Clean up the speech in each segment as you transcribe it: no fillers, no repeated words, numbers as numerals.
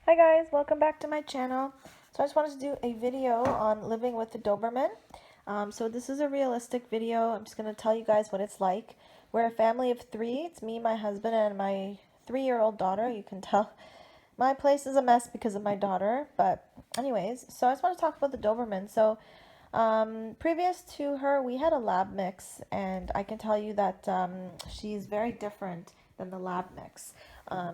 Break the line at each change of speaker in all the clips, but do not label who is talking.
Hi guys, welcome back to my channel. So I just wanted to do a video on living with the Doberman. So this is a realistic video. I'm just going to tell you guys what it's like. We're a family of three. It's me, my husband, and my 3-year-old daughter. You can tell my place is a mess because of my daughter. But anyways, so I just want to talk about the Doberman. So previous to her, we had a lab mix, and I can tell you that she's very different than the lab mix.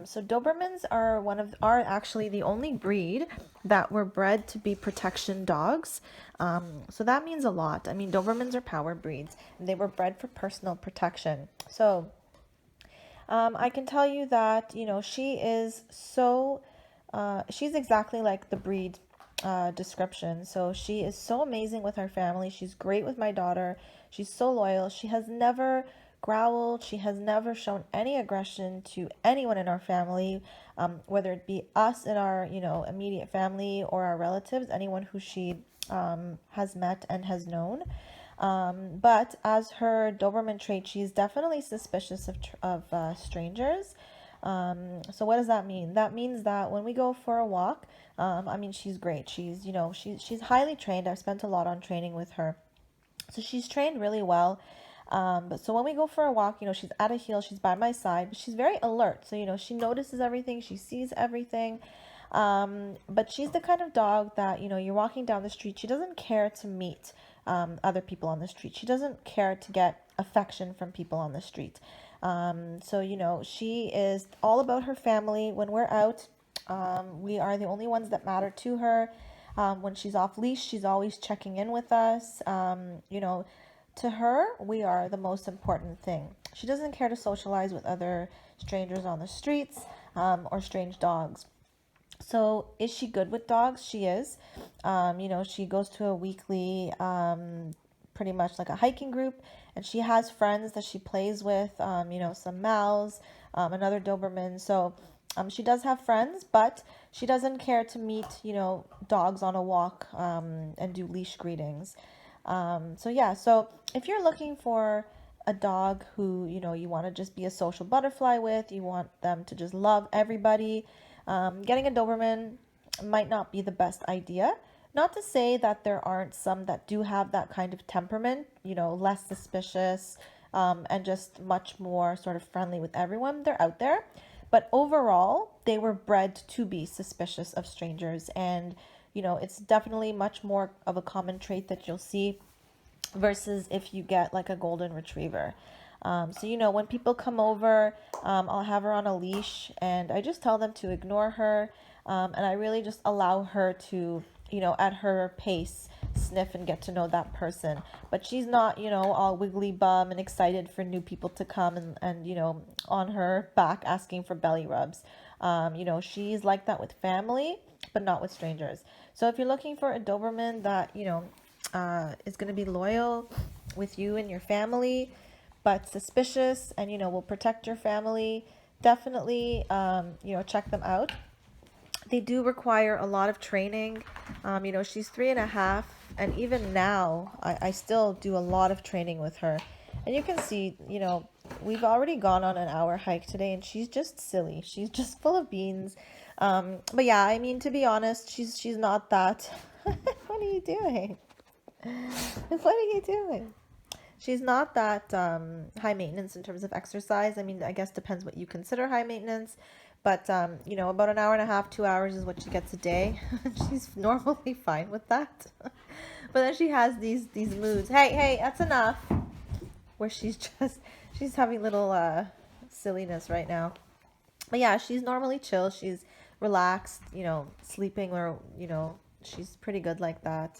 So Dobermans are actually the only breed that were bred to be protection dogs. So that means a lot. I mean, Dobermans are power breeds, and they were bred for personal protection. So I can tell you that she is she's exactly like the breed description. So she is so amazing with her family. She's great with my daughter. She's so loyal. She has never growled. She has never shown any aggression to anyone in our family, whether it be us in our immediate family or our relatives, anyone who she has met and has known. But as her Doberman trait, she's definitely suspicious of strangers. So what does that mean? That means that when we go for a walk, I mean, she's great. She's highly trained. I've spent a lot on training with her. So she's trained really well. But so when we go for a walk, she's at a heel, she's by my side, but she's very alert. So, she notices everything, she sees everything. But she's the kind of dog that, you're walking down the street, she doesn't care to meet other people on the street. She doesn't care to get affection from people on the street. So, she is all about her family. When we're out, we are the only ones that matter to her. When she's off leash, she's always checking in with us. To her, we are the most important thing. She doesn't care to socialize with other strangers on the streets or strange dogs. So, is she good with dogs? She is. She goes to a weekly, pretty much like a hiking group, and she has friends that she plays with, some Mals, another Doberman. So, she does have friends, but she doesn't care to meet, dogs on a walk and do leash greetings. So if you're looking for a dog who, you want to just be a social butterfly with, you want them to just love everybody, getting a Doberman might not be the best idea. Not to say that there aren't some that do have that kind of temperament, less suspicious, and just much more sort of friendly with everyone. They're out there. But overall, they were bred to be suspicious of strangers. And, it's definitely much more of a common trait that you'll see versus if you get like a golden retriever. So, when people come over, I'll have her on a leash and I just tell them to ignore her. And I really just allow her to, at her pace, sniff and get to know that person. But she's not, all wiggly bum and excited for new people to come and on her back asking for belly rubs. She's like that with family, but not with strangers. So if you're looking for a Doberman that, is going to be loyal with you and your family, but suspicious and, will protect your family, definitely, check them out. They do require a lot of training. She's 3.5, and even now, I still do a lot of training with her. And you can see, we've already gone on an hour hike today, and she's just silly. She's just full of beans. But yeah, I mean, to be honest, she's not that. What are you doing? What are you doing? She's not that high maintenance in terms of exercise. I mean, I guess depends what you consider high maintenance. But, about an hour and a half, 2 hours is what she gets a day. She's normally fine with that. But then she has these moods. Hey, that's enough. Where she's having little silliness right now. But yeah, she's normally chill. She's relaxed, sleeping or, she's pretty good like that.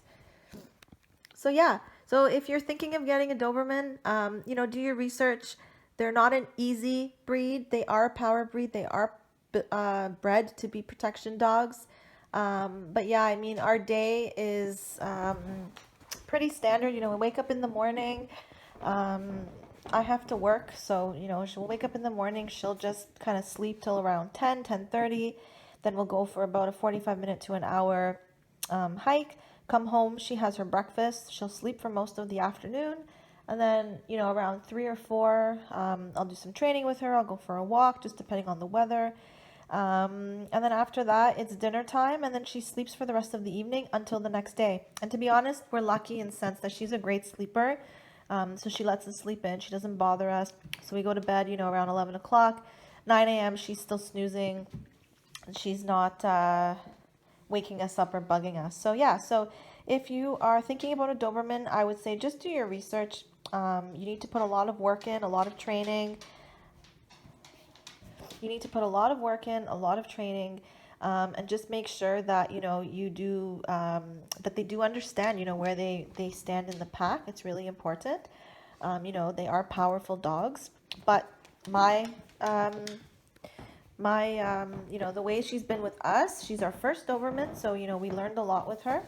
So yeah, so if you're thinking of getting a Doberman, do your research. They're not an easy breed. They are a power breed. They are bred to be protection dogs. But yeah, I mean, our day is pretty standard. We wake up in the morning. I have to work, so, she'll wake up in the morning. She'll just kind of sleep till around 10:30. Then we'll go for about a 45-minute to an hour hike. Come home, she has her breakfast. She'll sleep for most of the afternoon. And then, around 3 or 4, I'll do some training with her. I'll go for a walk, just depending on the weather. And then after that, it's dinner time, and then she sleeps for the rest of the evening until the next day. And to be honest, we're lucky in the sense that she's a great sleeper. So she lets us sleep in. She doesn't bother us. So we go to bed, around 11 o'clock. 9 a.m., she's still snoozing. She's not waking us up or bugging us. So yeah, so if you are thinking about a Doberman, I would say just do your research. You need to put a lot of work in, a lot of training. You need to put a lot of work in, a lot of training, and just make sure that, you do, that they do understand, where they stand in the pack. It's really important. They are powerful dogs, but the way she's been with us, she's our first Doberman, so, we learned a lot with her.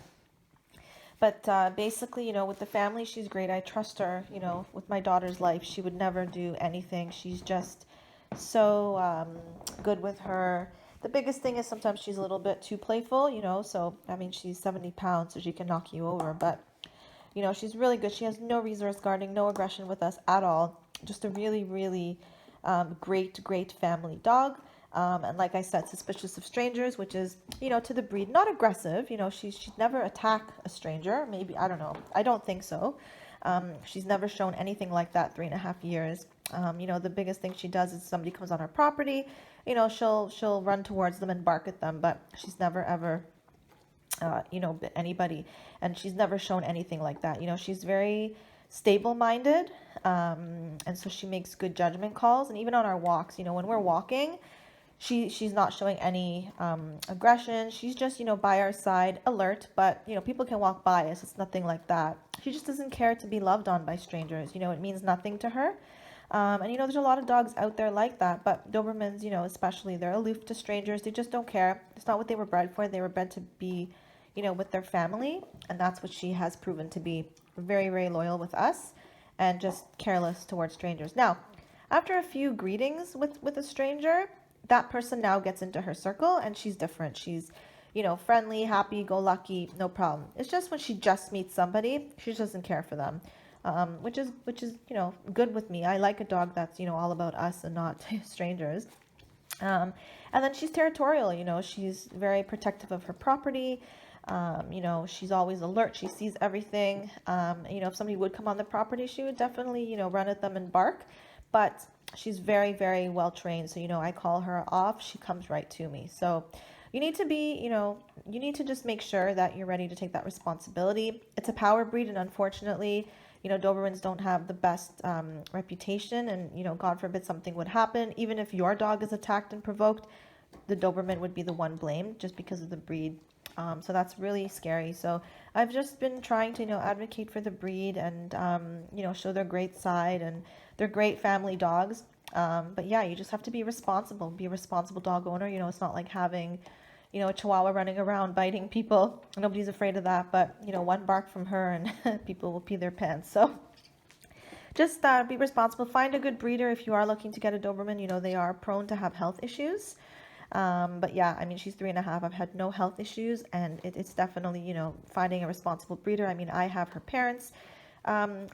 But basically, with the family, she's great. I trust her, with my daughter's life. She would never do anything. She's just so good with her. The biggest thing is sometimes she's a little bit too playful, so, I mean, she's 70 pounds, so she can knock you over. But, she's really good. She has no resource guarding, no aggression with us at all. Just a really, really great family dog. And like I said, suspicious of strangers, which is, to the breed, not aggressive. She'd never attack a stranger. Maybe, I don't know. I don't think so. She's never shown anything like that 3.5 years. The biggest thing she does is somebody comes on her property, she'll run towards them and bark at them, but she's never ever, bit anybody. And she's never shown anything like that. She's very stable-minded, and so she makes good judgment calls. And even on our walks, when we're walking, she's not showing any aggression. She's just, by our side, alert, but, people can walk by us. It's nothing like that. She just doesn't care to be loved on by strangers. It means nothing to her. And, there's a lot of dogs out there like that, but Dobermans, especially, they're aloof to strangers. They just don't care. It's not what they were bred for. They were bred to be, with their family, and that's what she has proven to be. Very, very loyal with us and just careless towards strangers. Now, after a few greetings with a stranger, that person now gets into her circle, and she's different. She's, friendly, happy, go lucky, no problem. It's just when she just meets somebody, she just doesn't care for them, which is good with me. I like a dog that's, all about us and not strangers. And then she's territorial. She's very protective of her property. She's always alert. She sees everything. If somebody would come on the property, she would definitely, run at them and bark. But she's very, very well trained. So, I call her off, she comes right to me. So you need to be, you need to just make sure that you're ready to take that responsibility. It's a power breed, and unfortunately, Dobermans don't have the best reputation, and, God forbid something would happen. Even if your dog is attacked and provoked, the Doberman would be the one blamed just because of the breed. So that's really scary. So I've just been trying to, advocate for the breed and, show their great side, and they're great family dogs. But yeah, you just have to be responsible, be a responsible dog owner. It's not like having, a Chihuahua running around biting people. Nobody's afraid of that, but, one bark from her and people will pee their pants. So just be responsible. Find a good breeder if you are looking to get a Doberman. They are prone to have health issues. But yeah, I mean, she's 3.5. I've had no health issues, and it's definitely, finding a responsible breeder. I mean, I have her parents'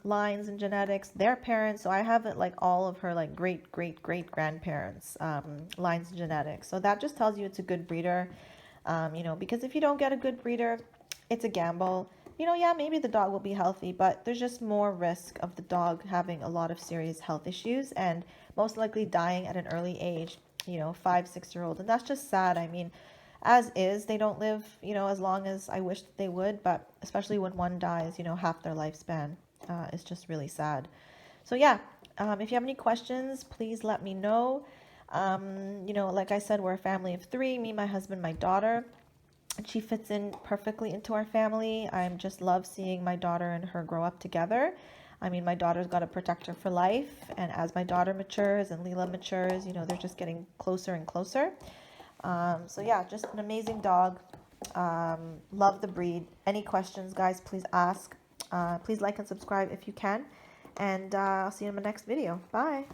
lines and genetics, their parents, so I have like all of her like great grandparents' lines and genetics. So that just tells you it's a good breeder, because if you don't get a good breeder, it's a gamble. Yeah, maybe the dog will be healthy, but there's just more risk of the dog having a lot of serious health issues and most likely dying at an early age. 5-6-year-old, and that's just sad. I mean, as is, they don't live, as long as I wish that they would, but especially when one dies, half their lifespan. It's just really sad. So yeah, if you have any questions, please let me know. Like I said, we're a family of 3, me, my husband, my daughter, and she fits in perfectly into our family. I just love seeing my daughter and her grow up together. I mean, my daughter's got to protect her for life, and as my daughter matures and Leela matures, they're just getting closer and closer. So yeah, just an amazing dog. Love the breed. Any questions, guys, please ask. Please like and subscribe if you can, and I'll see you in my next video. Bye.